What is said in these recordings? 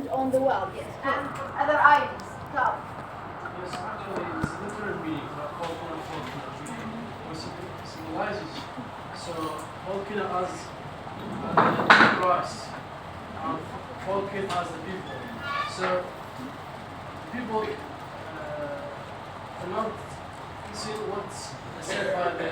focus on the world. Yes. And other items. Come. Yes, actually, it's a literal meaning, not folklore, which symbolizes. So, folklore as Christ, and folklore as the people. So, people cannot see what's said by the.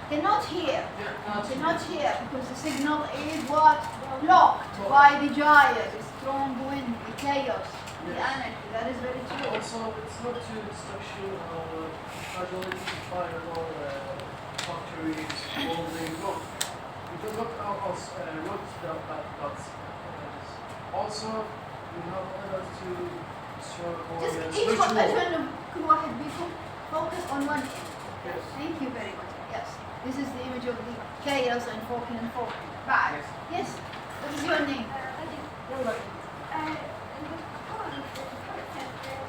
Cannot hear. Yeah, Cannot hear because the signal is what? Blocked by the giant, the strong wind, the chaos, the energy. That is very true. Also, it's not to destruction or casualty, fire or factories, building, no. Because what else, not that. Also, we have others to destroy all Just the each one, spiritual. كل واحد بيكم focus on one image. Yes. Thank you very much. Yes. This is the image of the chaos and falking and falking. Right. Yes. What is your name?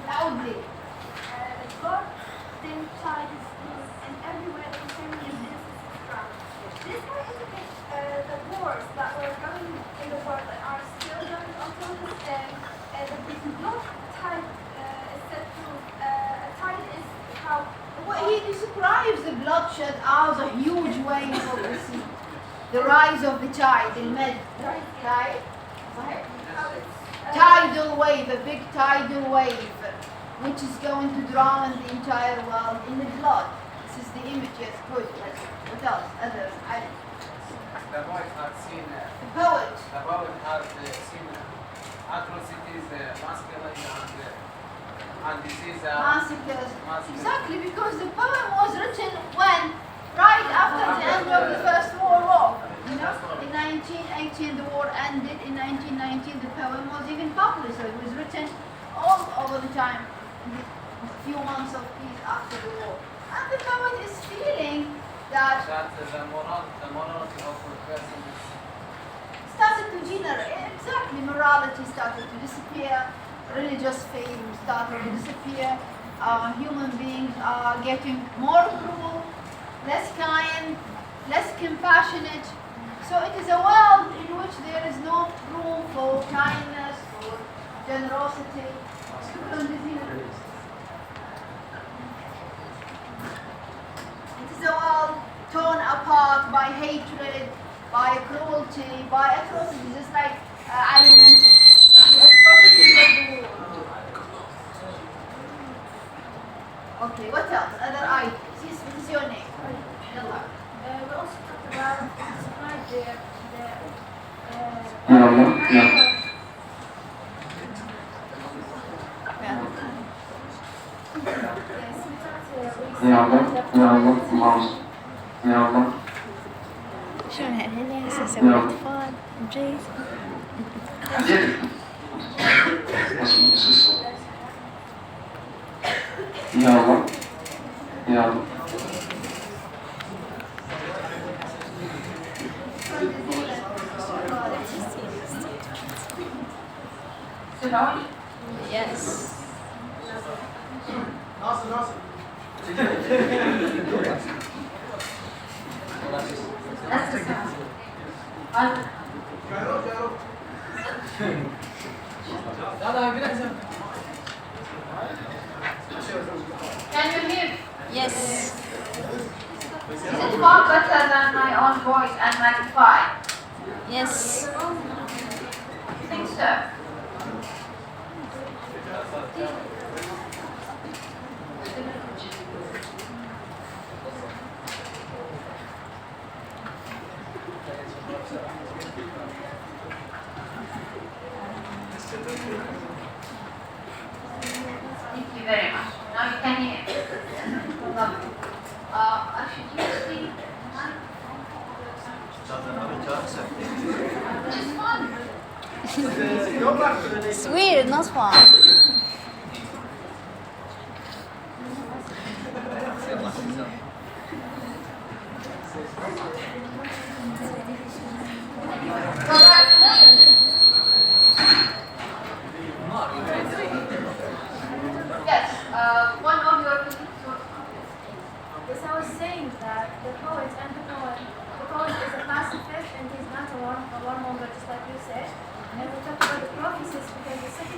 Loudly. God then child is and everywhere the same is around. This might indicate the wars that were going in the world and are still going until this day. The blood tide is set through. A tide is how. Well, he describes the bloodshed as a huge wave of the sea. The rise of the tide, المد. Tide? Tidal wave, a big tidal wave, which is going to drown the entire world in the blood. This is the image, yes, good. What else? Other items. The poet has seen. The poet. The poet has seen atrocities, masculine and disease. Massacres. Massacres. Exactly, because the poem was written when? Right after the end of the First World War. You know, in 1918 the war ended. In 1919 the poem was even popular, so it was written all over the time. In the few months of peace after the war. And the poet is feeling that the morality of the person is started to generate, exactly, morality started to disappear, religious faith started to disappear, human beings are getting more cruel, less kind, less compassionate. So it is a world in which there is no room for kindness, for generosity. It is a world torn apart by hatred, by cruelty, by atrocities, just like Ali mentioned. The atrocities of the war. Okay, what else? Other items? Yes, what is your name? Yalla. We also talked about describe the شلون هالهنا هسه نسوي احتفال جيد. يلا يلا Yes. Can you hear me? Yes. Is it far better than my own voice and magnified? Yes. I think so. Thank you very much. Now you can hear. Lovely. Should you speak? Just one. It's weird, not fun. Yes, one of your Yes, I was saying that the poet and the poet is a pacifist and he's not a warmonger, just like you said. And we talked about the prophecies because the second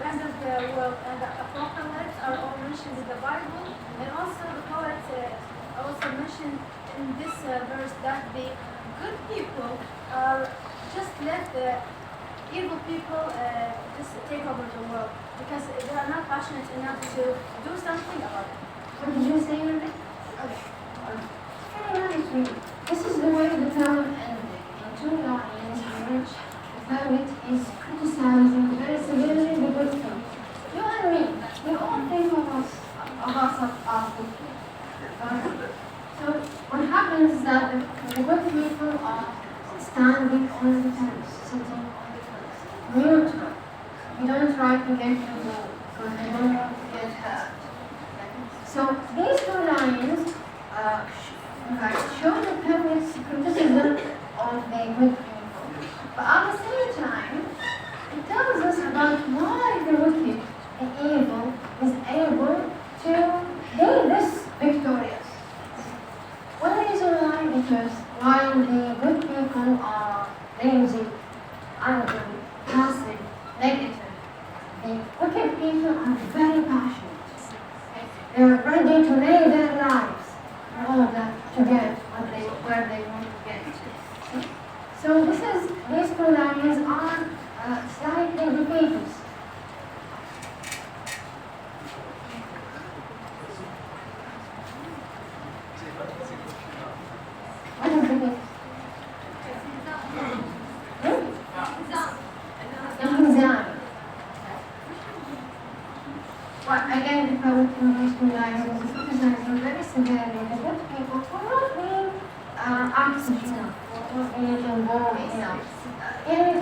end of the world, and the apocalypse are all mentioned in the Bible, and also the poet also mentioned in this verse that the good people just let the evil people just take over the world because they are not passionate enough to do something about it. What did you say, Ruby? Very nice, really. This is the way the poem ended, in two lines in which the poet is criticizing very severely the good people. You and me, we all think of us as good people. So what happens is that the good people are standing on the terrace, sitting on the terrace, neutral. We don't try to get involved because we don't want to get hurt. So these two lines show the poet's criticism of the good people. But at the same time, it tells us about why the wicked and evil is able to be this victorious. One reason why, because while the good people are lazy, angry, passive, negative, the wicked people are very passionate. They are ready to lay their lives in order to get where they want to get. So these two lines are slightly defeatist. What is defeatist? Inhizam. Well, again, the poet in these two lines is criticizing very severely the good people for not being active enough, for not being involved enough. And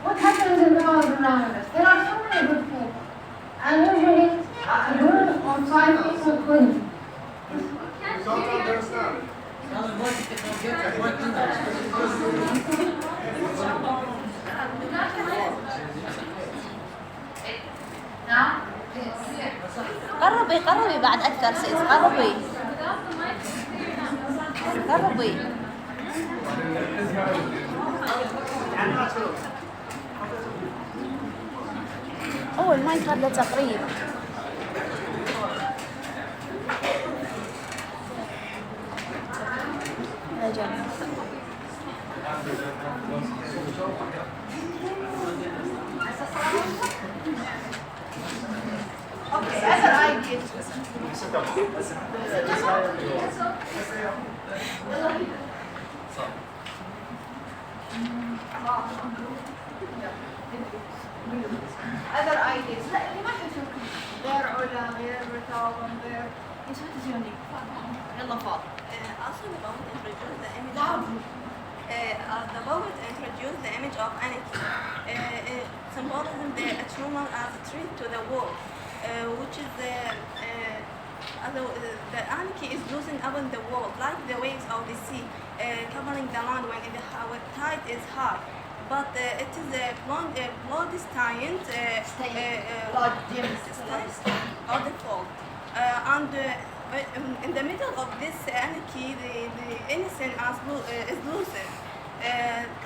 what happens in the world around us? There are so many good people, and usually a group of 5 people couldn't. Now, قربي بعد أكثر سيس قربي المايك هذا تقريب يا جماعة okay, other ideas. Other ideas. لا اللي ما تشوف غير علا غير بتاون غير ايش بتجوني؟ يلا فاضل. Also the poet introduced the image the image of anarchy, symbolism the human as a threat to the world, which is the anarchy is losing up in the world, like the waves of the sea, covering the land when the tide is high. But it is a blood-stained or the fault. And in the middle of this anarchy, the innocent is losing.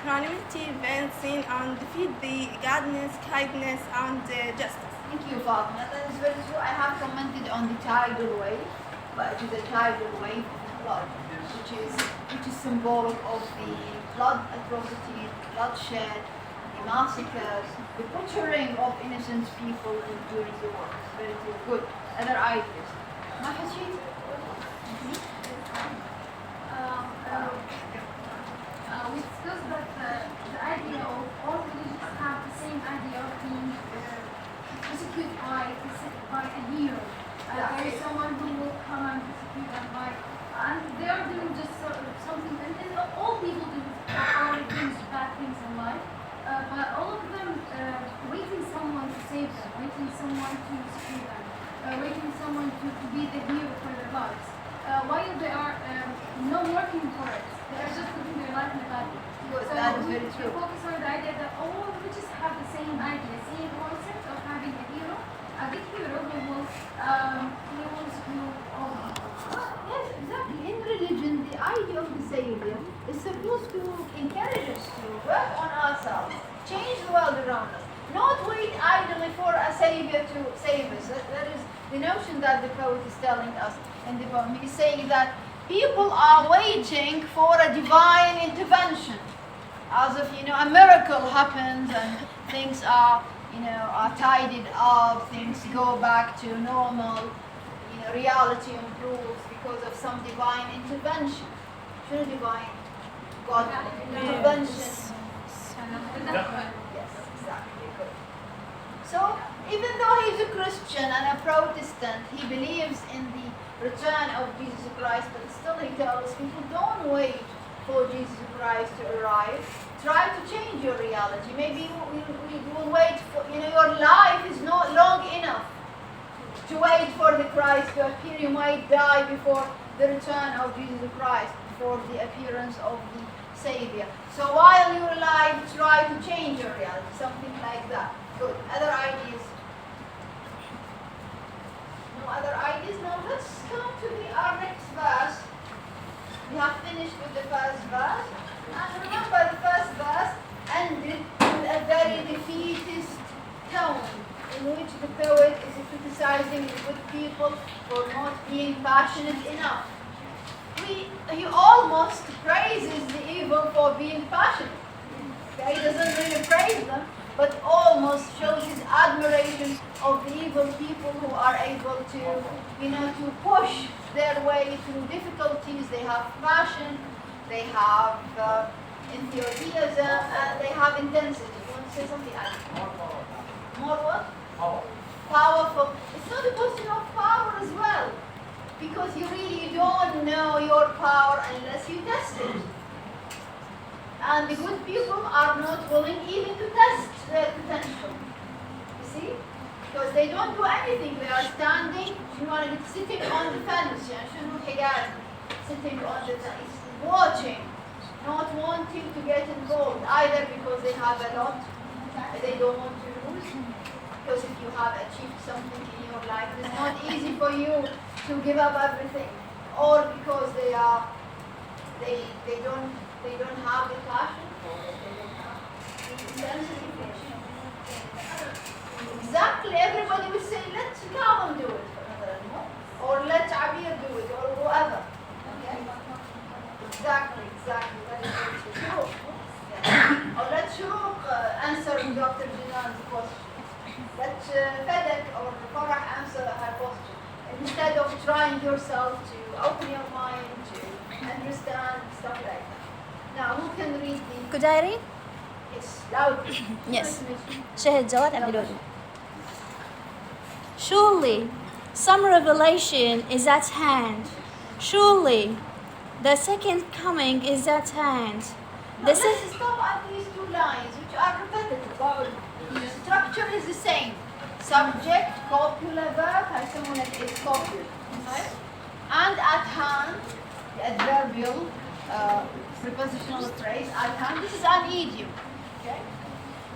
Criminality advancing and defeat the goodness, kindness, and justice. Thank you, Fatima. That is very true. I have commented on the tidal wave, but it is a tidal wave of blood, which is symbolic of the blood atrocity, bloodshed, the massacres, the butchering of innocent people during the war. Very true. Good. Other ideas. ما حسيت؟ We discussed that the idea of all religions have the same idea of being persecuted by a hero. There is someone who will come and persecute them and they are doing just something, and all people do things, bad things in life, but all of them waiting someone to save them, waiting someone to rescue them, waiting someone to be the hero for their lives. While they are not working for it, they are just living their life in a bad way. So that is very we true. focus on the idea that all religions have the same idea, same concept of having a hero, a big hero who will rescue all people. Yes, exactly. In religion, the idea of the Savior is supposed to encourage us to work on ourselves, change the world around us, not wait idly for a savior to save us. That is the notion that the poet is telling us in the poem. He's saying that people are waiting for a divine intervention, as if a miracle happens and things are are tidied up, things go back to normal, reality improves because of some divine intervention. Should divine God intervention? Yes, exactly. Good. So even though he's a Christian and a Protestant, he believes in the return of Jesus Christ, but still he tells people, don't wait for Jesus Christ to arrive. Try to change your reality. Maybe we will wait for, your life is not long enough to wait for the Christ to appear. You might die before the return of Jesus Christ, before the appearance of the Savior. So while you're alive, try to change your reality, something like that. Good. Other ideas? No other ideas? Now let's come to our next verse. We have finished with the first verse. And remember, the first verse ended with a very defeatist tone, in which the poet is criticizing the good people for not being passionate enough. He almost praises the evil for being passionate. Okay? He doesn't really praise them, but almost shows his admiration of the evil people who are able to, to push their way through difficulties. They have passion, they have enthusiasm, and they have intensity. You want to say something else? More what? Powerful. It's not a question of power as well, because you really don't know your power unless you test it. And the good people are not willing even to test their potential. You see? Because they don't do anything. They are standing, sitting on the fence, sitting on the fence, watching, not wanting to get involved, either because they have a lot, they don't want to lose. Because if you have achieved something in your life, it's not easy for you to give up everything, or because they don't have the passion for it, they don't have the intensity. Exactly, everybody will say, let Kalam do it, or let Abir do it, or whoever. Okay? Exactly, that is very true. Yeah. Or let Shuruq answer Dr. Jinan's question. Let Fedek or Farah answer her question. Instead of trying yourself to open your mind to understand stuff like that. Now, who can read the... Could I read? Yes, loud. Yes. Shahid Jawad Abdulwahid. Surely, some revelation is at hand. Surely, the second coming is at hand. Let's stop at these two lines, which are repetitive. The structure is the same. Subject, copula, verb, is copula. Right? And at hand, the adverbial prepositional phrase, at hand, this is an idiom. Okay?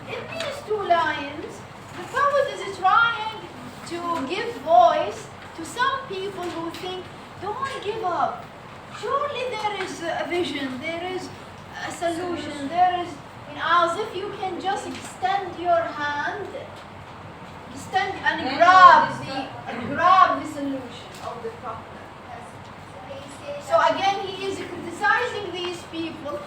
In these two lines, the poet is trying to give voice to some people who think, don't give up. Surely there is a vision, there is a solution, there is, as if you can just extend your hand, and grab the solution of the problem. So again, he is criticizing these people.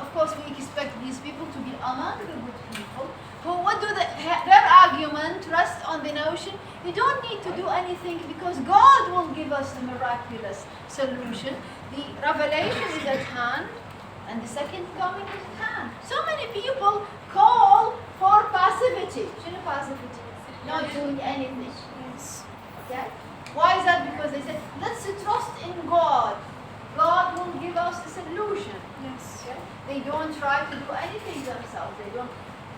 Of course, we expect these people to be among the good people. What do their argument rests on the notion, you don't need to do anything because God will give us the miraculous solution. The revelation is at hand, and the second coming is at hand. So many people call for passivity. Shouldn't passivity? Not doing anything. Okay? Why is that? Because they said, let's trust in God. God will give us the solution. Yes. Okay? They don't try to do anything themselves. They don't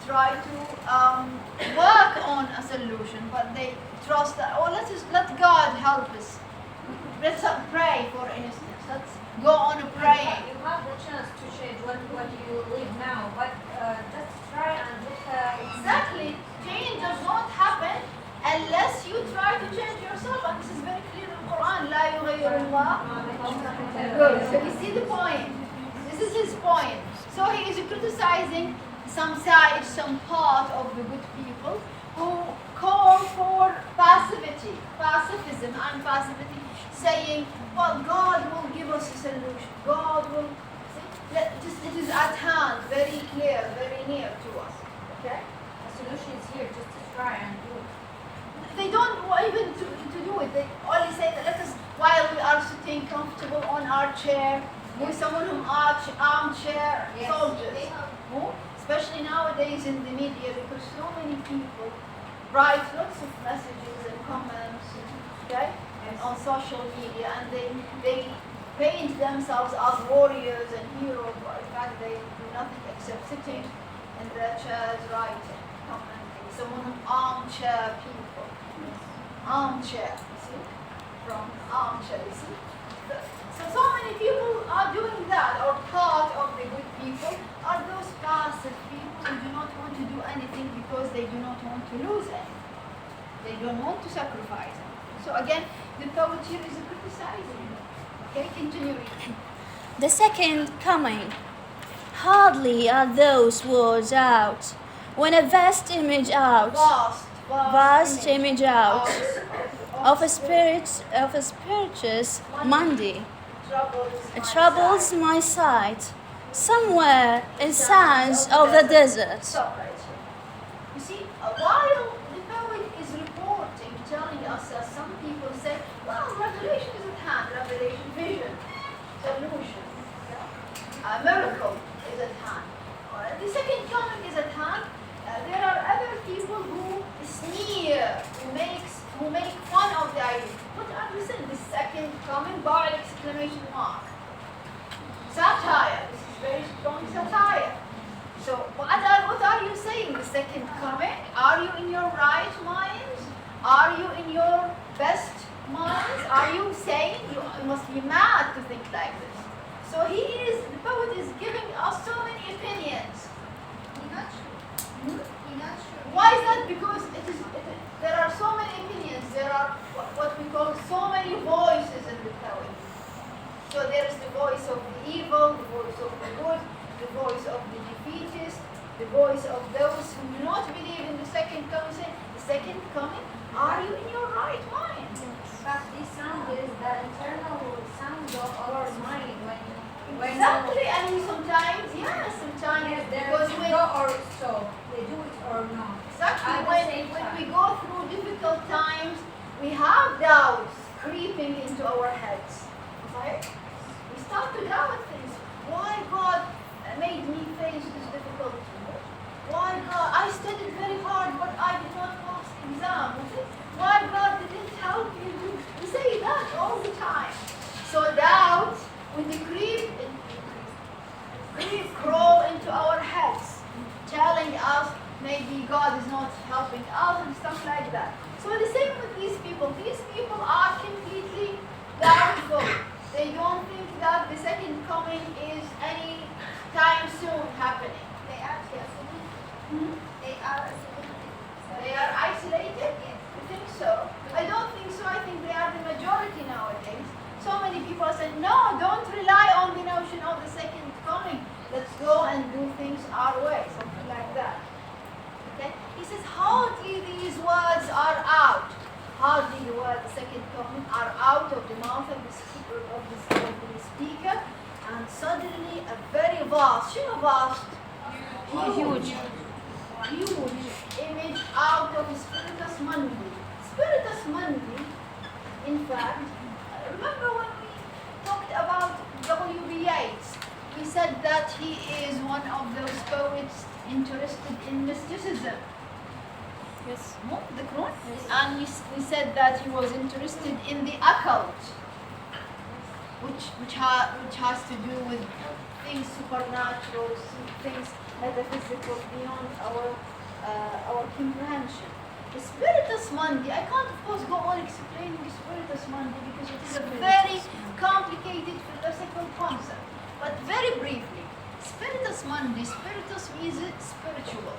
try to work on a solution, but they trust that, let God help us. Let's pray, for instance. Let's go on praying. You have the chance to change what you live now, but just try and look. Exactly. Change does not happen unless you try to change yourself, and this is very clear in the Quran. لا يغير الله. Good. So you see the point. This is his point. So he is criticizing some side, some part of the good people who call passivity, saying, well, God will give us a solution. God will, see, it is at hand, very clear, very near to us. Okay? The solution is here, just to try and do it. They don't want even to do it. They only say that let us, while we are sitting comfortable on our chair, with someone who armchair soldiers. Who? Especially nowadays in the media, because so many people write lots of messages and comments, okay, and on social media, and they paint themselves as warriors and heroes, but in fact they do nothing except sitting in their chairs writing, commenting. Someone who armchair people. Armchair, you see? From armchair, you see? So many people are doing that, or part of the good people are those passive people who do not want to do anything because they do not want to lose anything. They don't want to sacrifice anything. So again, the poet here is criticizing. Okay, continue reading. The second coming. Hardly are those words out, when a vast image out, vast image out, of a spirituous Monday, troubles my sight, somewhere in sands of the desert. Stop right here. You see, while the poet is reporting, telling us that some people say, well, revelation is at hand, revelation, vision, solution, a miracle is at hand. The second coming is at hand. There are other people who sneer, who make fun of the idea. What are you saying? The second coming, bar exclamation mark. Satire. This is very strong satire. So what are you saying? The second coming? Are you in your right minds? Are you in your best minds? Are you saying you must be mad to think like this? So the poet is giving us so many opinions. Why is that? Because there are so many opinions. There are what we call so many voices in the poet. So there is the voice of the evil, the voice of the good, the voice of the defeatist, the voice of those who do not believe in the second coming. The second coming, are you in your right mind? But this sound is the internal sound of our mind when Exactly, and we sometimes, because they when go or so, they do it or not. exactly At the when same we time. go through difficult times, we have doubts creeping into our heads. Right? We start to doubt things. Why God made me face this difficulty? Why God? I studied very hard, but I did not pass the exam. Why God didn't help me? We say that all the time. So doubt, when the creep crawl into our heads, telling us maybe God is not helping us and stuff like that. So the same with these people. These people are completely doubtful. They don't think that the second coming is any time soon happening. They are isolated. They are isolated. They are isolated? You think so? I don't think so. I think they are the majority nowadays. So many people say, no, don't rely on the notion of the second coming. Let's go and do things our way, something like that. Okay? He says, hardly these words are out. Hardly the word the second coming are out of the mouth of the speaker, and suddenly a very vast, huge image out of Spiritus Mundi. Spiritus Mundi, in fact, remember when we talked about W.B. Yeats, we said that he is one of those poets interested in mysticism. Yes. The Quran? Yes. And we said that he was interested in the occult, which has to do with things supernatural, things metaphysical beyond our comprehension. The Spiritus Mundi, I can't of course go on explaining the Spiritus Mundi because it is a very complicated philosophical concept. But very briefly, Spiritus Mundi, Spiritus means spiritual.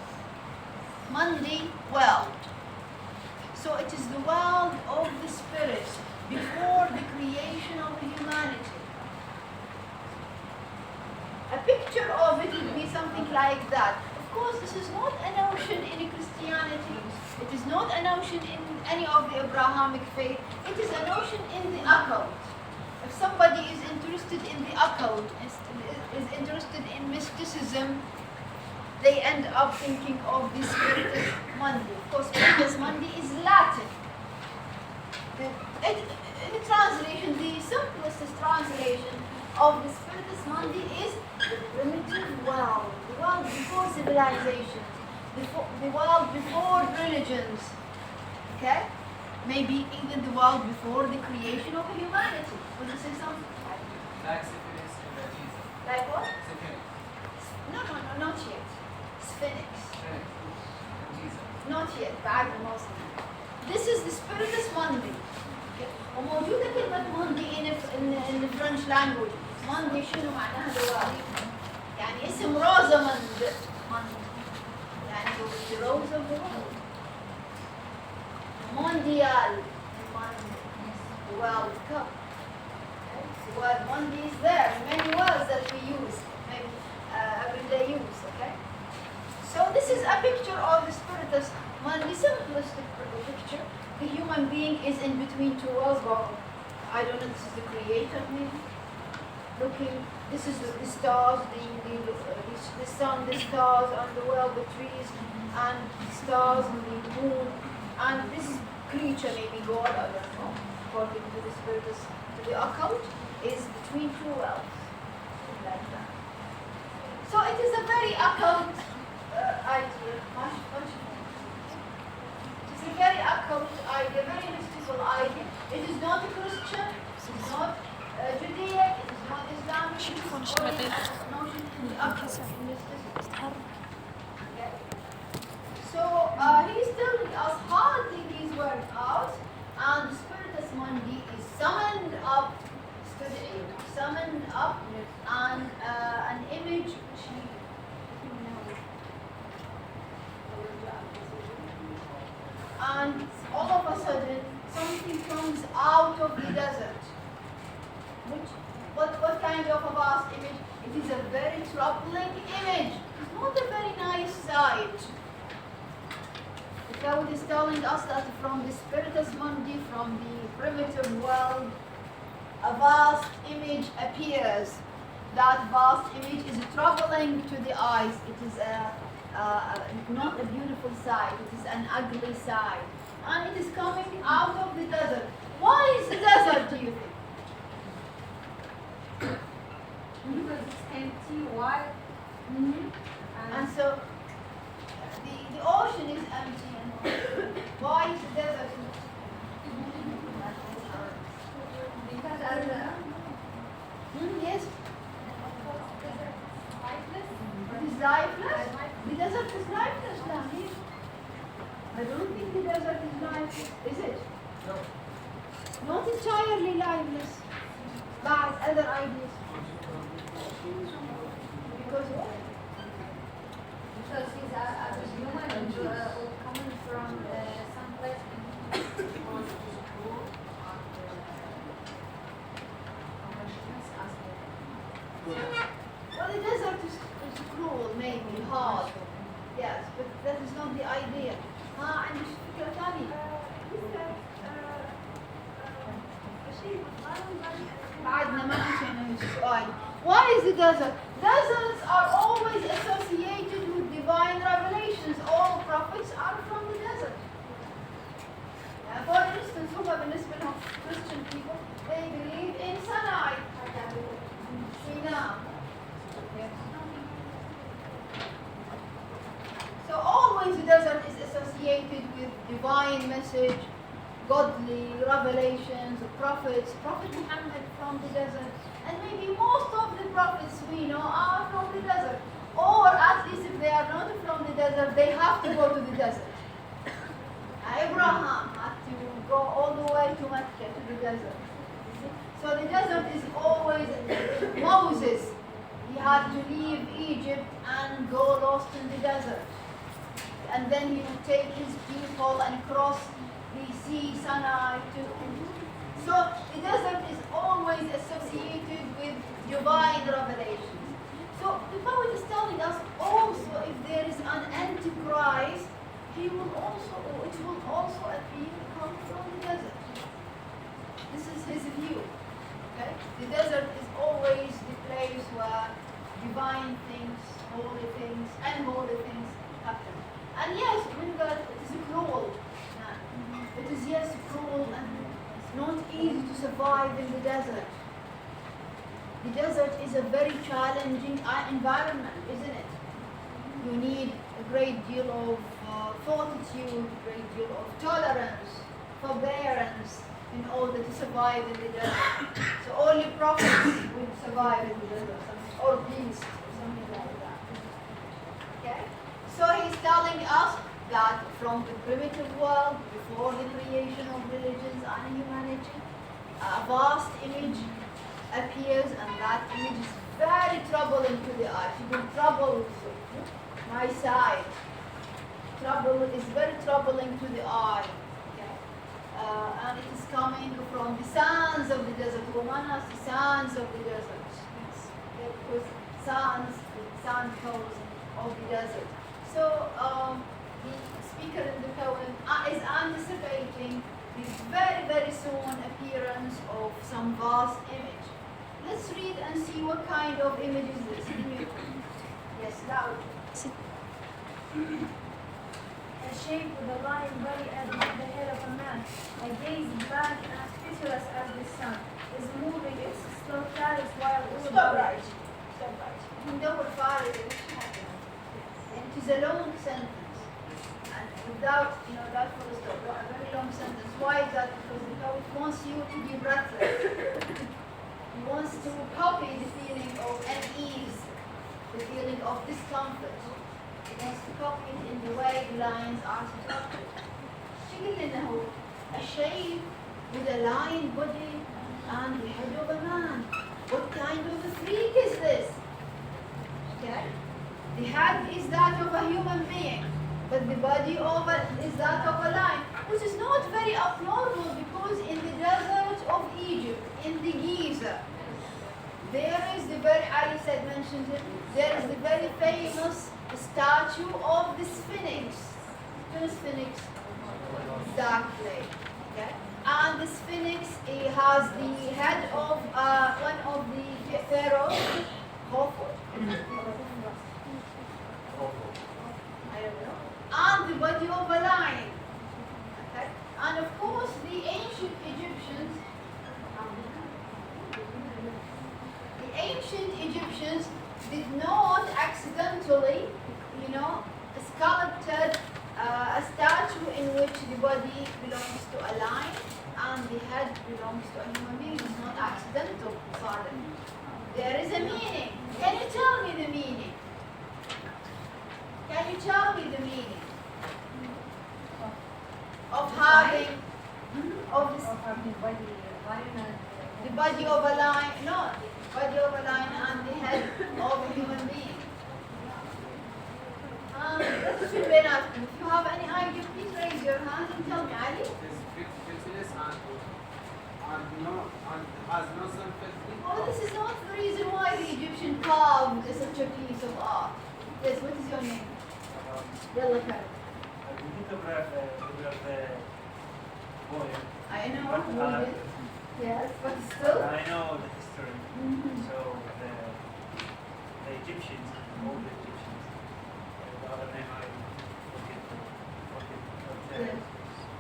Mundi, world. So it is the world of the spirit before the creation of humanity. A picture of it would be something like that. Of course, this is not a notion in Christianity. It is is not a notion in any of the Abrahamic faith. It is a notion in the occult. If somebody is interested in the occult, is interested in mysticism, they end up thinking of the Spiritus Mundi. Of course, Spiritus Mundi is Latin. In the translation, the simplest translation of the Spiritus Mundi is the primitive world, the world before civilization, the world before religions. Okay? Maybe even the world before the creation of humanity. Would you say something? Like syphilis in the Jesus. Like what? Syphilis. No, not yet. Sphinx. Syphilis. Jesus. Not yet. بعد الموسم. This is the Spiritus Mundi. Okay. وموجودة كلمة Mundi in the French language. Mundi شنو معناها دلوقتي؟ يعني اسم روزاموند. يعني the rose of the world. Mondial. The World Cup. Okay. The word Mundi is there. Many words that we use, maybe everyday use. Okay. So this is a picture of the Spiritus Mundi, simplest picture. The human being is in between two worlds. Well, I don't know. This is the Creator, maybe. Looking. This is the stars, the sun, the stars, and the world, the trees, and the stars, and the moon, and this creature, maybe God, I don't know, according to the Spiritus, to the occult, is between two worlds, like that. So it is a very occult idea. It is a very occult idea, very mystical idea. It is not a Christian, it is not Judaic, it is not Islamic, it is only a notion in the occult, in mysticism. Okay. So he is telling us how these work out, and the Spiritus Mundi is summoned up, and an image which he and all of a sudden something comes out of the desert. What kind of a vast image? It is a very troubling image. It's not a very nice sight. The cloud is telling us that from the Spiritus Mundi, from the primitive world, a vast image appears. That vast image is troubling to the eyes. It is not a beautiful sight. It is an ugly sight. And it is coming out of the desert. Why is the desert, do you think? Because it's empty, white. And so the ocean is empty. And why is the desert empty? Because as a Yes, lifeless. it is lifeless. The desert is lifeless, Lahir. I don't think the desert is lifeless, is it? No. Not entirely lifeless. But other ideas. Because what? Because he's a human coming from some place Well, the desert is cruel, maybe, hard. Yes, but that is not the idea. عندي فكرة ثانية. بعدنا ما انتهينا السؤال. Why is the desert? Deserts are always associated with divine revelations. All prophets are from the desert. For instance, هما بالنسبة لهم Christian people, they believe in Sinai. Sinai. So always the desert is associated with divine message, godly revelations, prophets, Prophet Muhammad from the desert, and maybe most of the prophets we know are from the desert. Or at least if they are not from the desert, they have to go to the desert. Abraham had to go all the way to Mecca, to the desert. So the desert is always Moses. He had to leave Egypt and go lost in the desert. And then he would take his people and cross the sea, Sinai to. So the desert is always associated with divine revelations. So the poet is telling us also if there is an antichrist, it will also appear come from the desert. This is his view. Okay? The desert is always the place where divine things, holy things, and holy things happen. And yes, remember, it is cruel. It is, yes, cruel and not easy to survive in the desert. The desert is a very challenging environment, isn't it? You need a great deal of fortitude, a great deal of tolerance, forbearance in order to survive in the desert. So only prophets will survive in the desert, or beasts, or something like that. Okay? So he's telling us that from the primitive world, before the creation of religions and humanity, a vast image appears, and that image is very troubling to the eye. It will trouble my sight. Trouble is very troubling to the eye. Okay? And it is coming from the sands of the desert. Woman has the sands of the desert. Okay? Because sands, the sand hills of the desert. So the speaker in the poem is anticipating the very, very soon appearance of some vast image. Let's read and see what kind of image is this. Yes, loud. A shape with a lion body and the head of a man, a gaze black and as pitiless as the sun, is moving its slow shadows while all Stop about right. it. Stop right. ندور فارغ and it is a long sentence and without that full stop, a very long sentence. Why is that? Because the poet wants you to be breathless. He wants to copy the feeling of unease, the feeling of discomfort. He wants to copy it in the way the lines are structured. شكل إنه a shape with a lion body and the head of a man. What kind of a freak is this? Okay? The head is that of a human being, but the body is that of a lion, which is not very abnormal because in the desert of Egypt, in the Giza, there is the very, Ali said, mentioned it, there is the very famous statue of the Sphinx. Sphinx, exactly. Okay? And the Sphinx has the head of one of the pharaohs, Khufu. I don't know. And the body of a lion. Okay? And of course, the ancient Egyptians did not accidentally, sculpted a statue in which the body belongs to a lion and the head belongs to a human being. It's not accidental, pardon. There is a meaning. Can you tell me the meaning? Can you tell me the meaning of having the body of a lion? No, the body of a lion and the head of a human being. Let's see, if you have any idea, please raise your hand and tell me, Ali. It is pitiless and has no sympathy. Oh, this is not the reason why the Egyptian carved such a piece of art. Yes, what is your name? Yalla Karim. We need to grab the poem. I know, But, you did. Yes, but still. I know the history. So the Egyptians, all the Egyptians, the other name I forget, but Yes.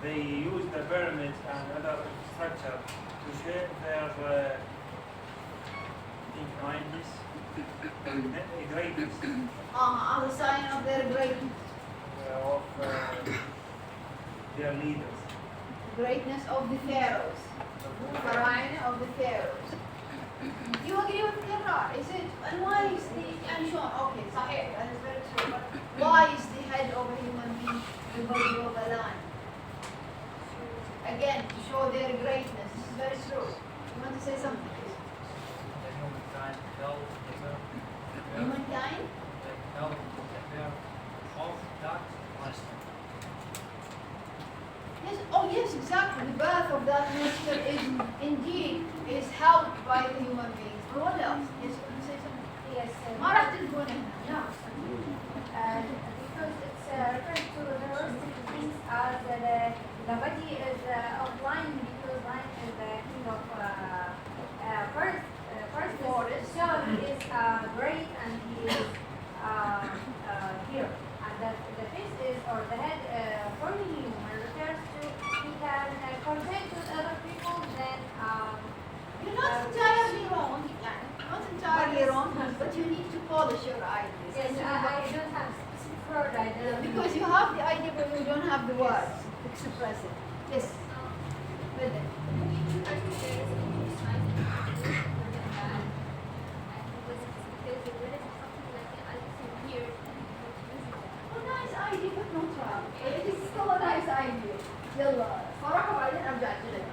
they used the pyramids and other structure to show their kindness, greatness As a sign of their greatness. of their leaders. Greatness of the pharaohs. Pharaoh of the pharaohs. Do you agree with Kira? Is it? And why is the Sean? Okay, Sahih, that is very true. But why is the head of a human being the body of a lion? Again, to show their greatness. This is very true. You want to say something? Humankind held Humankind? of that monster. Yes. Oh, yes, exactly. The birth of that monster is helped by the human beings. But what else? Yes, you want to say something? Yes. ما راح تلقون هنا. No. Because it's refers to the holistic things as the body is of lion because lion is the king of first. So he is great and he is here. And the face is or the head for the human refers to he can connect with other people. Then You're not entirely wrong, not entirely wrong, but you need to polish your ideas. yes, I don't have specific word. I don't Because you have the idea, but you don't have the words to express it. Yes. Vidya. Oh, nice idea, but not right. It is still a nice idea. يلا صراحة بعدين أرجع لك.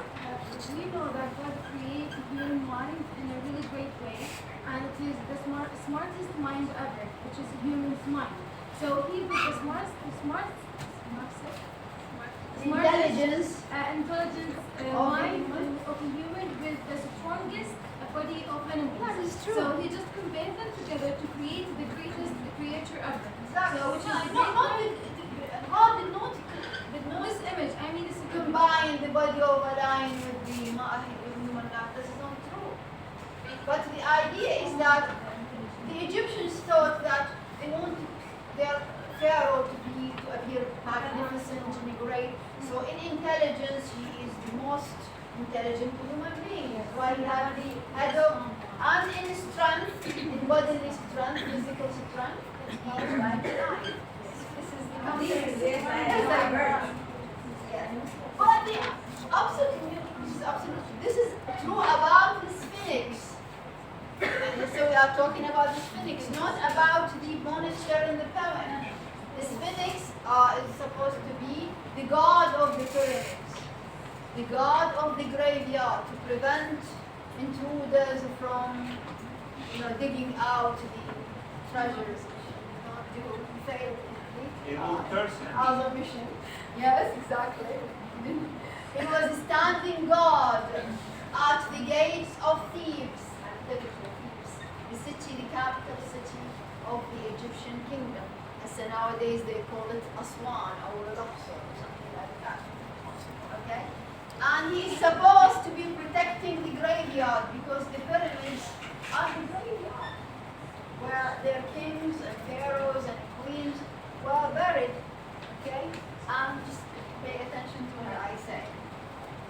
We know that God created the human mind in a really great way, and it is the smartest mind ever, which is a human's mind. So he put the smartest Intelligence. intelligence mind of a human with the strongest body of animals. That is true. So he just combined them together to create the greatest creature ever. Exactly. So which is How did not this image, I mean, this is combine the body of a lion with the human life? This is not true. But the idea is that the Egyptians thought that they wanted their pharaoh to appear magnificent and great. So in intelligence, he is the most intelligent human being. That's why he had the head of, and in strength, in bodily strength, physical strength, he is like a lion. This is the But the this is true about the Sphinx. And so we are talking about the Sphinx, not about the monster in the poem. The Sphinx is supposed to be the god of the pyramids, the god of the graveyard, to prevent intruders from, digging out the treasures. They will fail as a mission. Yes, exactly. It was a standing guard at the gates of Thebes, the city, the capital city of the Egyptian kingdom. So nowadays they call it Aswan or Luxor or something like that. Okay? And he's supposed to be protecting the graveyard because the pyramids are the graveyard where their kings and pharaohs and queens were buried. Okay? And just pay attention to what I say.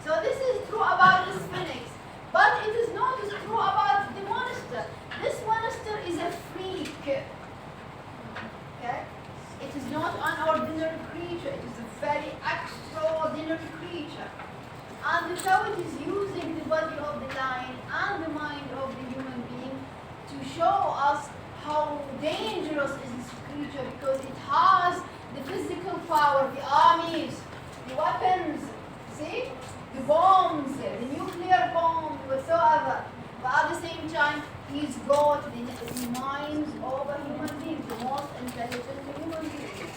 So this is true about the Sphinx, but it is not as true about the monster. This monster is a freak. Okay? It is not an ordinary creature. It is a very extraordinary creature. And the poet is using the body of the lion and the mind of the human being to show us how dangerous is this creature because it has the physical power, the armies, the weapons, see? The bombs, the nuclear bomb, whatsoever. But at the same time, he's got the minds of a human being, the most intelligent human being.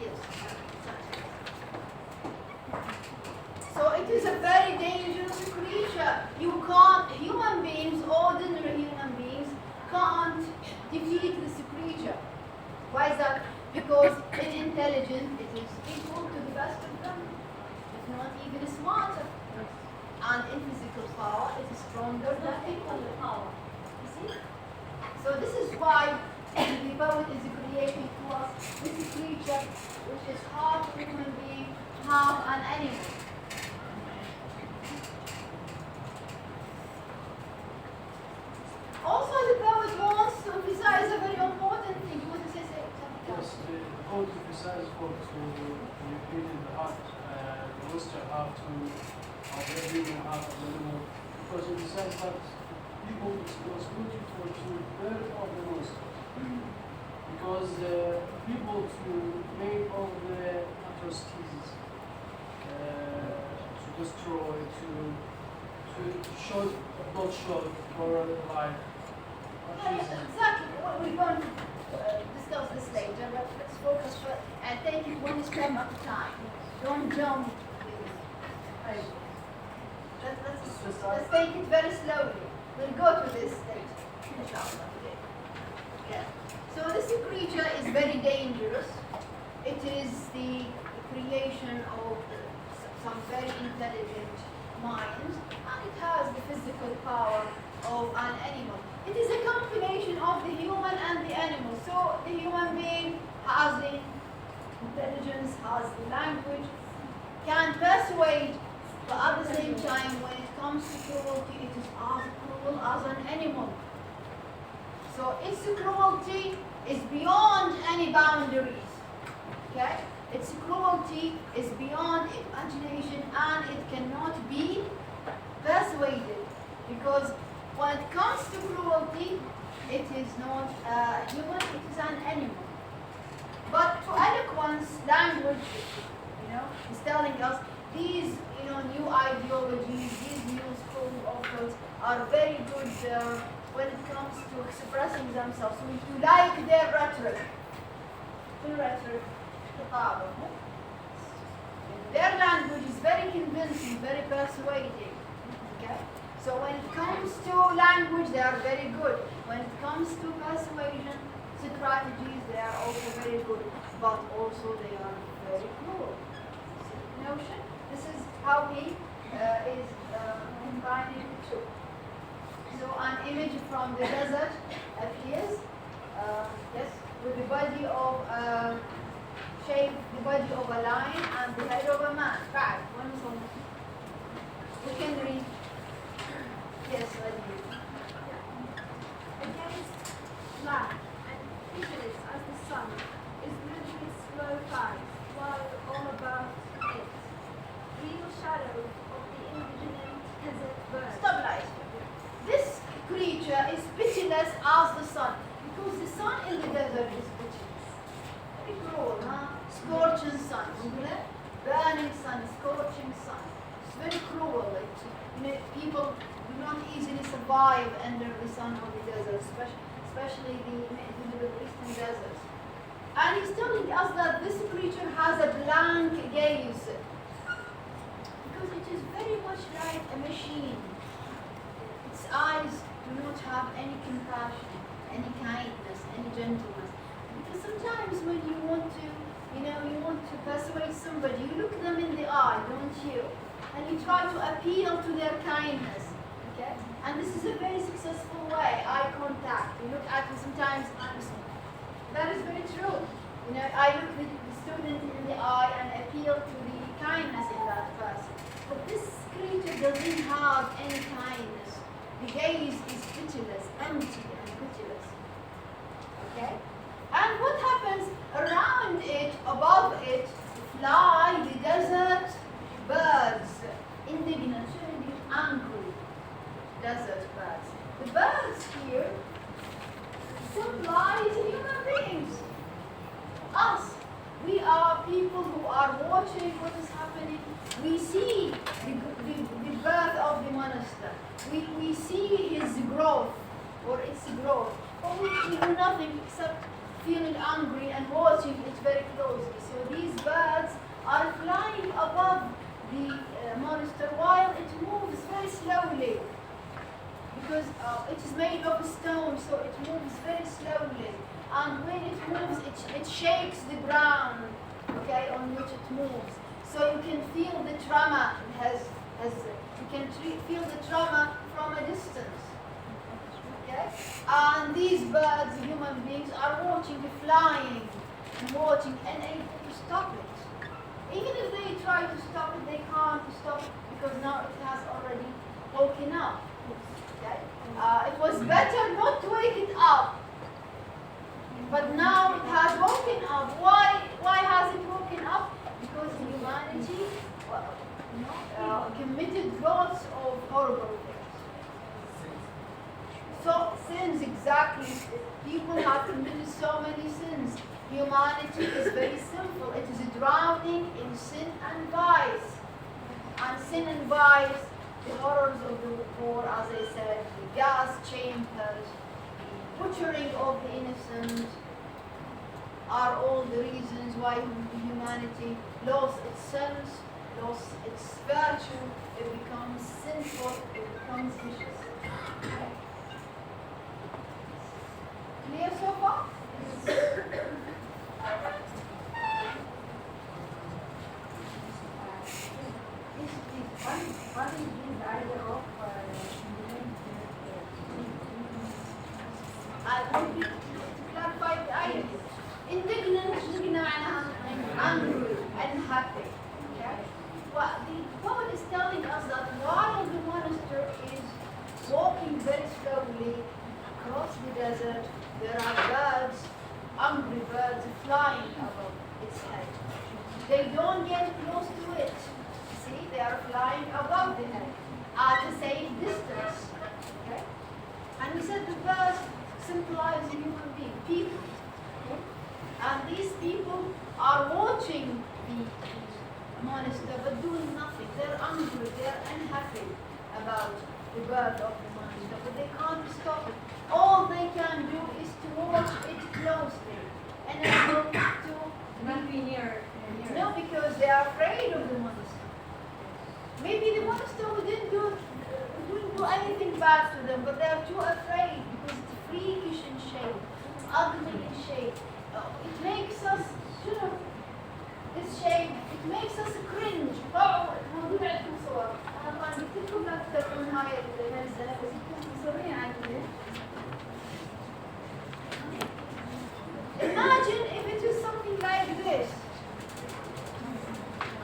Yes. So it is a very dangerous creature. Human beings, ordinary human beings, can't defeat this creature. Why is that? Because in intelligence, it is equal to the best of them, if not even smarter. And in physical power, it is stronger than equal power. You see? So this is why the poet is creating to us this creature, which is half human being, half an animal. Also, the poet wants to emphasize a very important thing. You want to say something else? Yes, the poet emphasizes to repeat in the heart, the monster have to, of every human heart of the animal, because it says that people it's responsibility to build of the monster. Because people to make all the atrocities, to destroy, to show, not show for life. Exactly. We're going to discuss this later, but let's focus and take it one step at a time. Don't jump. Let's take it very slowly. We'll go to this later. Inshallah. Yeah. So this creature is very dangerous. It is the creation of some very intelligent minds, and it has the physical power of an animal. It is a combination of the human and the animal. So the human being has the intelligence, has the language, can persuade, but at the same time, when it comes to cruelty, it is as cruel as an animal. So its cruelty is beyond any boundaries. Okay? Its cruelty is beyond imagination, and it cannot be persuaded, because when it comes to cruelty, it is not human, it is an animal. But to eloquence, language, is telling us these, new ideologies, these new schools of thought are very good when it comes to expressing themselves. So if you like their rhetoric, their language is very convincing, very persuading. Okay? So when it comes to language, they are very good. When it comes to persuasion strategies, they are also very good, but also they are very cruel. Notion? This is how he is combining the two. So an image from the desert appears, yes, with the body of the body of a lion and the head of a man. Right. We can read. Yes, I do. Against land and featureless as the sun is moving its slow thighs, while all about it, real shadows of the indigenous desert birds. Stop light. This creature is pitiless as the sun, because the sun in the desert is pitiless. Very cruel, huh? Scorching sun, burning sun, scorching sun. It's very cruel. People do not easily survive under the sun of the desert, especially the Middle Eastern deserts. And he's telling us that this creature has a blank gaze, because it is very much like a machine. Its eyes do not have any compassion, any kindness, any gentleness. Because sometimes when you want to persuade somebody, you look them in the eye, don't you? And you try to appeal to their kindness. Okay? And this is a very successful way, eye contact. You look at me sometimes, that is very true. I look the student in the eye and appeal to the kindness in that person. But this creature doesn't have any kindness. The gaze is pitiless, empty and pitiless. Okay? And what happens around it, above it, fly the desert birds, indignant, angry desert birds. The birds here symbolize human beings. Us. We are people who are watching what is happening. We see the birth of the monster. We see his growth, or its growth. But we do nothing except feeling angry and watching it very closely. So these birds are flying above the monster while it moves very slowly, because it is made of stone, so it moves very slowly. And when it moves, it shakes the ground, okay, on which it moves. So you can feel the tremor. You can feel the tremor from a distance. Okay? And these birds, human beings, are watching the flying and watching and able to stop it. Even if they try to stop it, they can't stop it, because now it has already woken up. Okay? It was better not to wake it up, but now it has woken up. Why has it woken up? Because humanity committed lots of horrible things. So sins, exactly. People have committed so many sins. Humanity is very sinful. It is drowning in sin and vice. And sin and vice, the horrors of the war, as I said, the gas chambers, the butchering of the innocent, are all the reasons why humanity lost its sense, lost its virtue. It becomes sinful, it becomes vicious. Clear so far? what is this idea of I want you to clarify the idea. Indignant معناها angry, unhappy. Okay? Well, the poet is telling us that while the monster is walking very slowly across the desert, there are birds, angry birds flying above its head. They don't get close to it. See, they are flying above the head at a safe distance. Okay? And we said the birds symbolize human being, people. Okay? And these people are watching the monster but doing nothing. They're angry, they're unhappy about the birth of the monster, but they can't stop it. All they can do is to watch it closely and able to not be near? no, because they are afraid of the monster. Maybe the monster wouldn't do anything bad to them, but they are too afraid because it's freakish in shape, ugly in shape. It makes us, this shape, it makes us cringe. موضوع عندكم صور. أنا طبعا قلت لكم لا تتابعون هاي المنزلة بس يكون مصورين عندي. Imagine if it is something like this.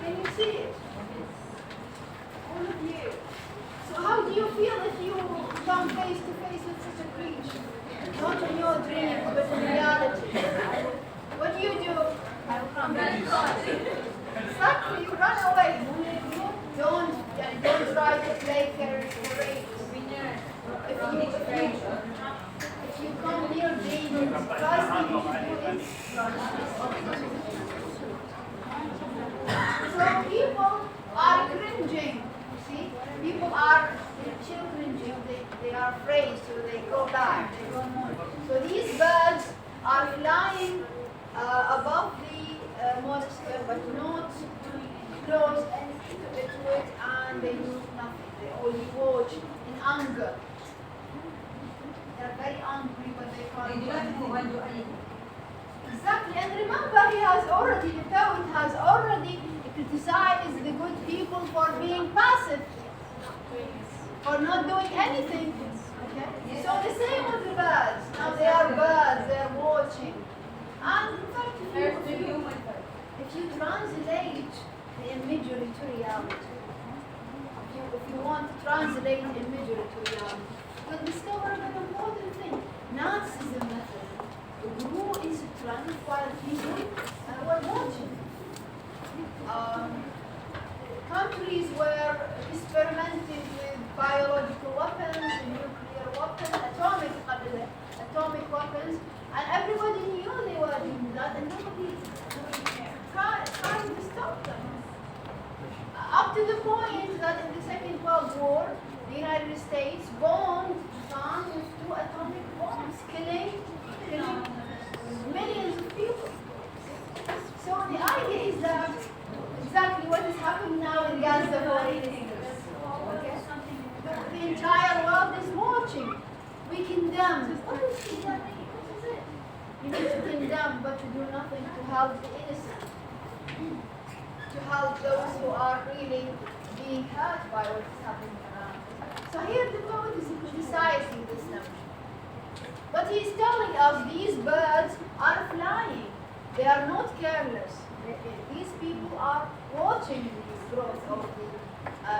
Can you see it? All of you. So how do you feel if you come face to face with such a creature? Not in your dreams, but in reality. What do you do? Exactly, you run away. Don't try to play charades. If you come near demons, trust me, you should do it. So people are cringing. See, people are still cringing. They are afraid, so they go back. They go more. So these birds are flying above the monster, but not close and to it, and they do nothing. They only watch in anger. They are very angry, but they can't do anything. Exactly, and remember, the poet has already criticized the good people for being passive, for not doing anything. Okay? So the same with the birds. Now they are birds, they are watching. And in fact, if you translate the imagery to reality, if you want to translate imagery to reality, you'll discover an important thing. Nazism method grew in strength while people were watching. Countries were experimenting with biological weapons, nuclear weapons, atomic weapons, and everybody knew they were doing that, and nobody tried to stop them. Up to the point that in the Second World War, the United States bombed Japan with 2 atomic bombs, killing millions of people. So the idea is that exactly what is happening now in Gaza, for instance. Okay? The entire world is watching. We condemn. What is condemning? What is it? You need to condemn, but to do nothing to help the innocent. To help those who are really being hurt by what is happening around. So here the poet is criticizing this notion. But he is telling us these birds are flying. They are not careless. These people are watching the growth of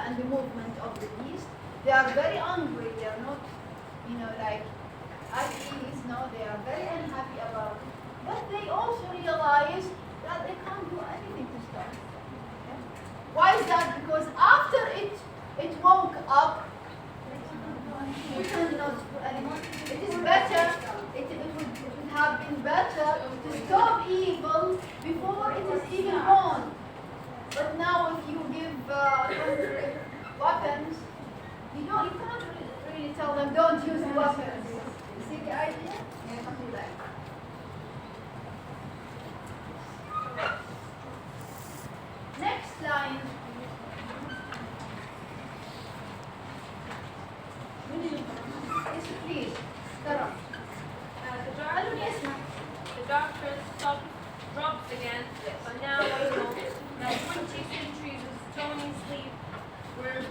and the movement of the beast. They are very angry. They are not, like at ease. No, they are very unhappy about it. But they also realize that they can't do anything to stop it. Okay? Why is that? Because after it woke up, we cannot do anything. It is better. It would have been better to stop evil before it is even born. But now, if you give weapons, you can't really tell them don't use the weapons. You see the idea? Something like that. Next line. Yes, please. Tara. The doctrine drops again, but now I know that 20 centuries of stony sleep were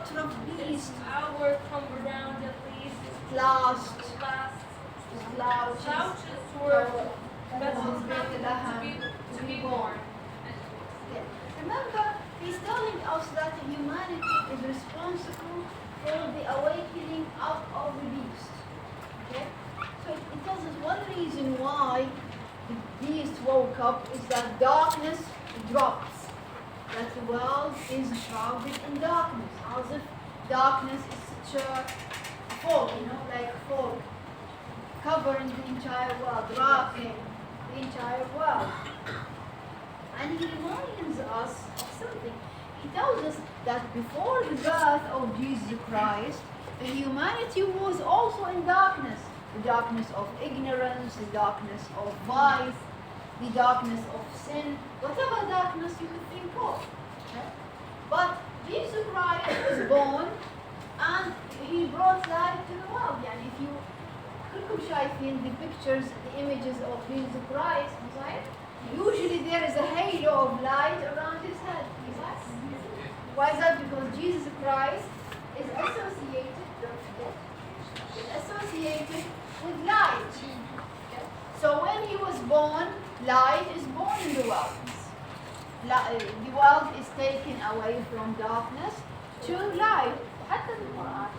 slaughter of beasts, Our cumber round at least. last, Last. slouches, Slouches were vessels to to be born. Yeah. Remember, he's telling us that humanity is responsible for the awakening out of the beast. Okay? So it tells us one reason why the beast woke up is that darkness drops. That the world is shrouded in darkness, as if darkness is such a fog, like fog, covering the entire world, wrapping the entire world. And he reminds us of something. He tells us that before the birth of Jesus Christ, the humanity was also in darkness. The darkness of ignorance, the darkness of vice, the darkness of sin, whatever darkness you could think of. Okay? But Jesus Christ was born and he brought light to the world. And if you كلكم شايفين the pictures, the images of Jesus Christ, right? Usually there is a halo of light around his head. Why is that? Because Jesus Christ is associated, don't forget, is associated with light. Okay? So when he was born, light is born in the world. The world is taken away from darkness to light. حتى القرآن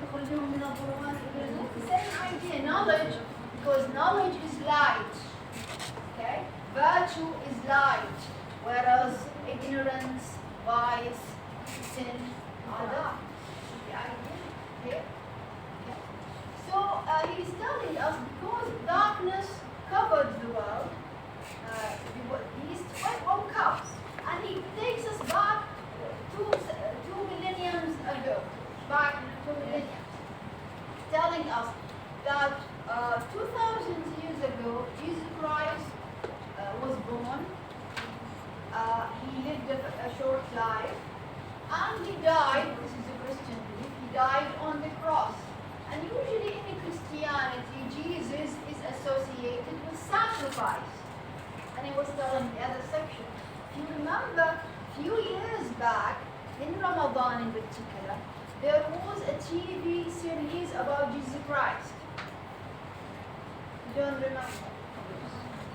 يخرجهم من الظلمات إلى النور. The same idea, knowledge, because knowledge is light. Okay? Virtue is light, whereas ignorance, vice, sin are dark. The idea here. Okay. So he's telling us because darkness covered the world, the beast woke up, and he takes us back two millenniums ago, back 2 millennia, telling us that 2,000 years ago, Jesus Christ was born. He lived a short life, and he died. This is a Christian belief. He died on the cross. And usually in Christianity, Jesus is associated with sacrifice. And he was telling the other section. If you remember, a few years back, in Ramadan in particular, there was a TV series about Jesus Christ. You don't remember?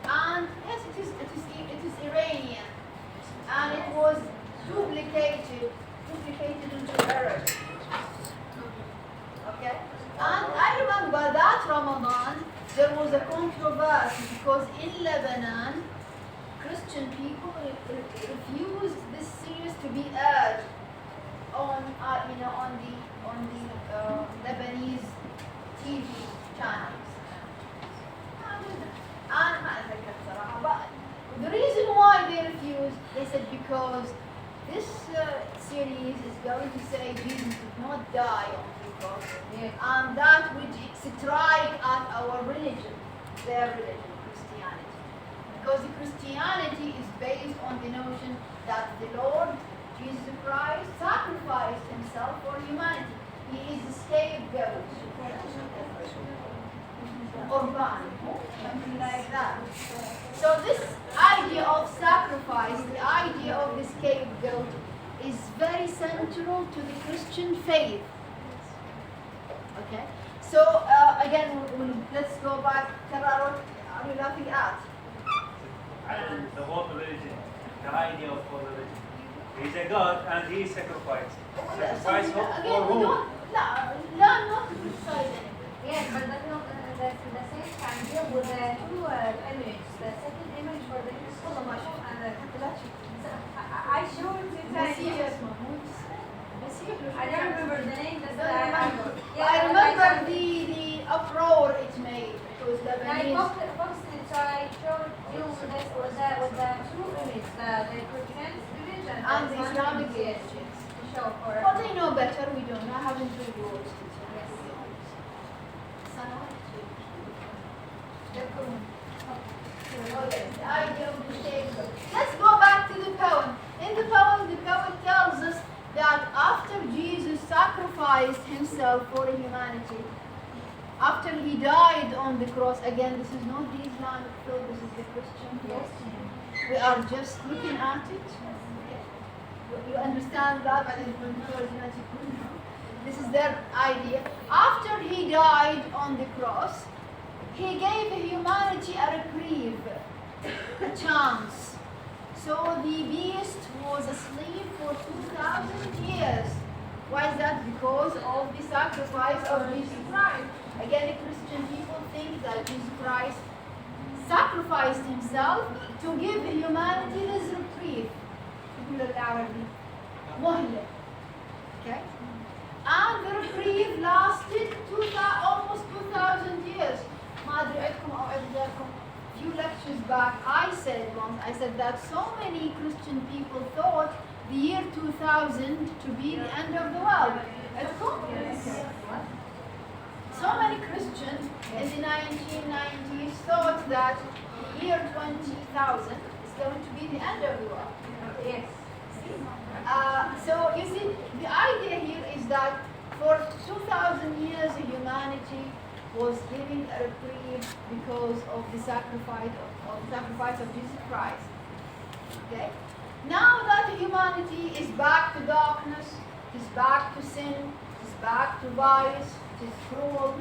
And yes, it is Iranian, and it was duplicated into Arabic. Okay? And I remember that Ramadan, there was a controversy because in Lebanon, Christian people refused this series to be aired on the Lebanese TV channels. But the reason why they refused, they said because this series is going to say Jesus did not die on the cross, and that would strike at our religion, their religion, Christianity. Because Christianity is based on the notion that the Lord Jesus Christ sacrificed himself for humanity. He is the scapegoat. Urban, something like that. So this idea of sacrifice, the idea of the scapegoat, is very central to the Christian faith. Okay. So again, let's go back. What are you laughing at? The whole religion, the idea of whole religion. He's a God and he sacrificed. Sacrifice for whom? Not to criticize anything. Yes, but that's not the same can deal with the two images. The second image for the and the I showed it to I don't remember the name. I remember the uproar it made because Lebanese. I showed you this with the two images, the Christian image and the Islamic image. To show for. But they know better. We don't. I haven't read yours. The idea of the scapegoat. Let's go back to the poem. In the poet tells us that after Jesus sacrificed himself for humanity, after he died on the cross, again, this is not the Islamic thought, this is the Christian thought. We are just looking at it. You understand that? This is their idea. After he died on the cross, he gave humanity a reprieve, a chance. So the beast was asleep for 2,000 years. Why is that? Because of the sacrifice of Jesus Christ. Again, Christian people think that Jesus Christ sacrificed himself to give humanity this reprieve. Okay? And the reprieve lasted almost 2,000 years. ما أدري عندكم أو عندكم. Few lectures back, I said that so many Christian people thought the year 2000 to be the end of the world. Yes. So many Christians in the 1990s thought that the year 20,000 is going to be the end of the world. Yes. So you see, the idea here is that for 2,000 years humanity was giving a reprieve because of the sacrifice of Jesus Christ. Okay? Now that humanity is back to darkness, is back to sin, is back to vice, it is cruel,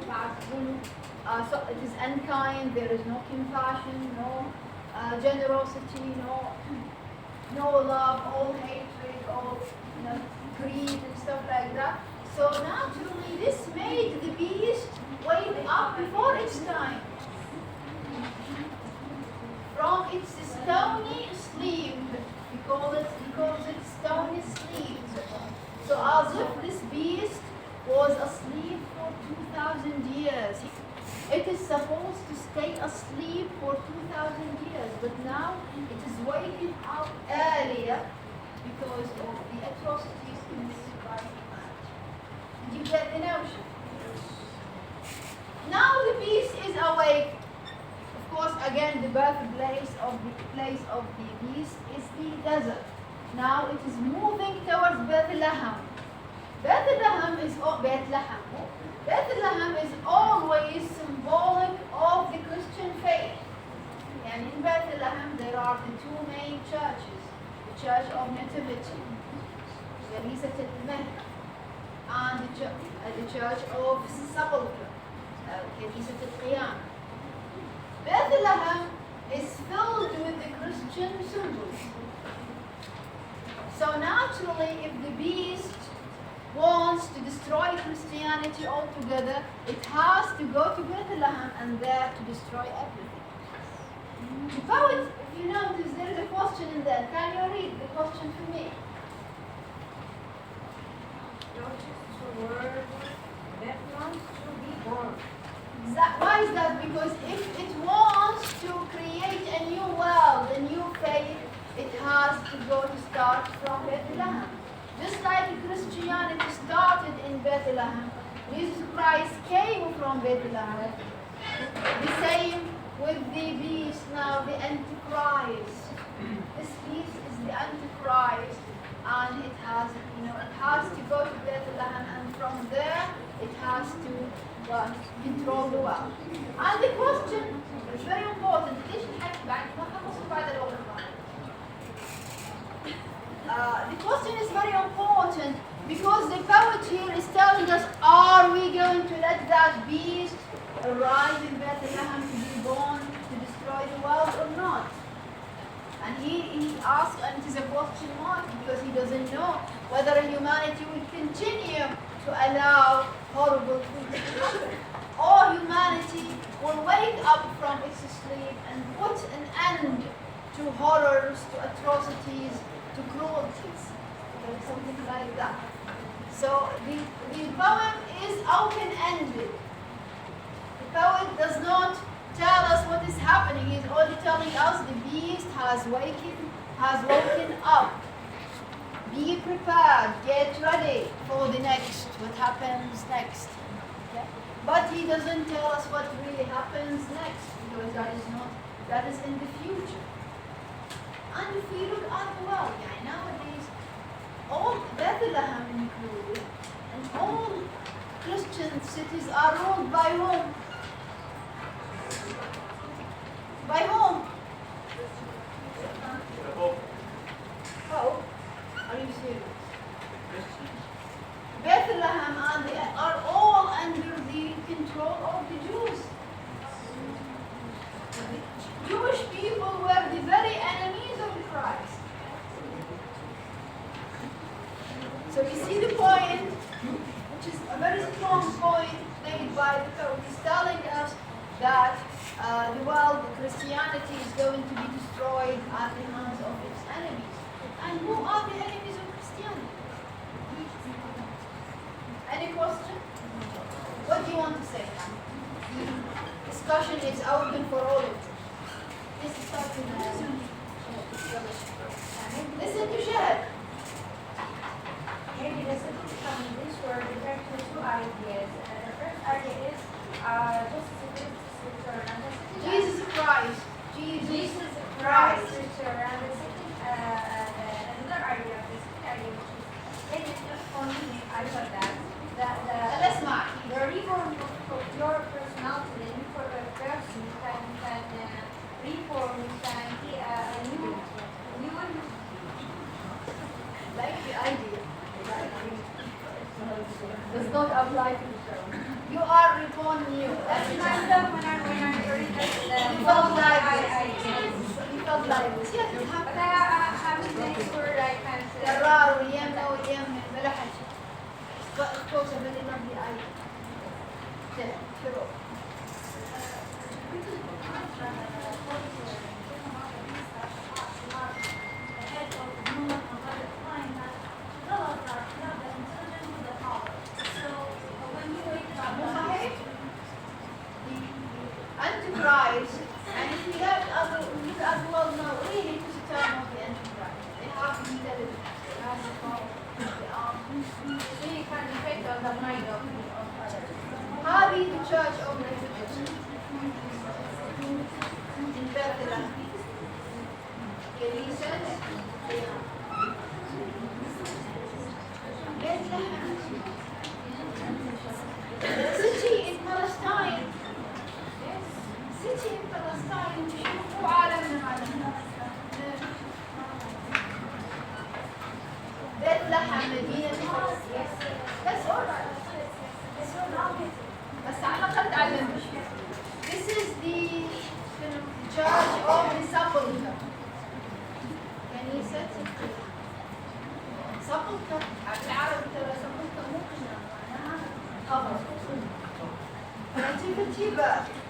so it is unkind, there is no compassion, no generosity, no love, all hatred, all greed and stuff like that. So naturally this made the beast wake up before its time from its stony sleep. He calls it stony sleep. So as if this beast was asleep for 2,000 years. It is supposed to stay asleep for 2,000 years, but now it is waking up earlier because of the atrocities committed by humanity. Did you get the notion? Now the beast is awake. Of course, again, the birthplace of the beast is the desert. Now it is moving towards Bethlehem. Bethlehem is always symbolic of the Christian faith. And in Bethlehem there are the two main churches. The Church of Nativity, كنيسة المهد, and the Church of Sepulchre, كنيسة القيامة. Bethlehem is filled with the Christian symbols. So naturally, if the beast wants to destroy Christianity altogether, it has to go to Bethlehem and there to destroy everything. The poet, if you notice, there is a question in there. Can you read the question for me? Why is that? Because if it wants to create a new world, a new faith, it has to go to start from Bethlehem. Just like Christianity started in Bethlehem, Jesus Christ came from Bethlehem. The same with the beast now, the Antichrist. This beast is the Antichrist, and it has to go to Bethlehem, and from there it has to control the world. And the question is very important. The question is very important because the poet here is telling us, are we going to let that beast arrive in Bethlehem to be born to destroy the world or not? And he asks, and it is a question mark because he doesn't know whether humanity will continue to allow horrible things to happen, or humanity will wake up from its sleep and put an end to horrors, to atrocities, to cruelties, something like that. So the poem is open-ended. The poet does not tell us what is happening. He is only telling us the beast has woken up. Be prepared, get ready for the next, what happens next. Okay? But he doesn't tell us what really happens next, because that is in the future. And if we look at the world, nowadays, all Bethlehem included, and all Christian cities are ruled by whom? By whom? Pope. Are you serious? by the Pope. He's telling us that the world, Christianity, is going to be destroyed at the hands of its enemies. And who are the enemies of Christianity? Any question? What do you want to say now? The discussion is open for all of you. This is starting listen to Shahad. Maybe the second from this word is actually two ideas. The first idea is Jesus Christ. Jesus Christ return. And the second, another idea, the second idea, which is maybe just for me, I thought that Let's mark. the reform of your personality, the new person can reform, can be a new one. Like the idea. Does not apply to the show. You are reborn new. That's myself when I read that. You felt like this. You felt like this. Yes, it But happened. I haven't made sure I can say. قرار ويمنا ويمنا بلا حاجة. But of course, a very lovely idea. Yeah, sure. Antichrist, and if you look at the world now, really it is a term of the Antichrist. They have intelligence, they have the power, they are. So you can affect on the mind of others. هذه the church of refugees in Bethlehem. كنيسة Bethlehem. City in Palestine. City in Palestine. شوفوا عالمنا هذا. Bethlehem مدينة فلسطين. That's all right. بس على الأقل تعلمنا. This is the church of the sepulchre. كنيسة sepulchre. بالعربي ترى sepulchre مو كنا معناها قبر. Nativity birth.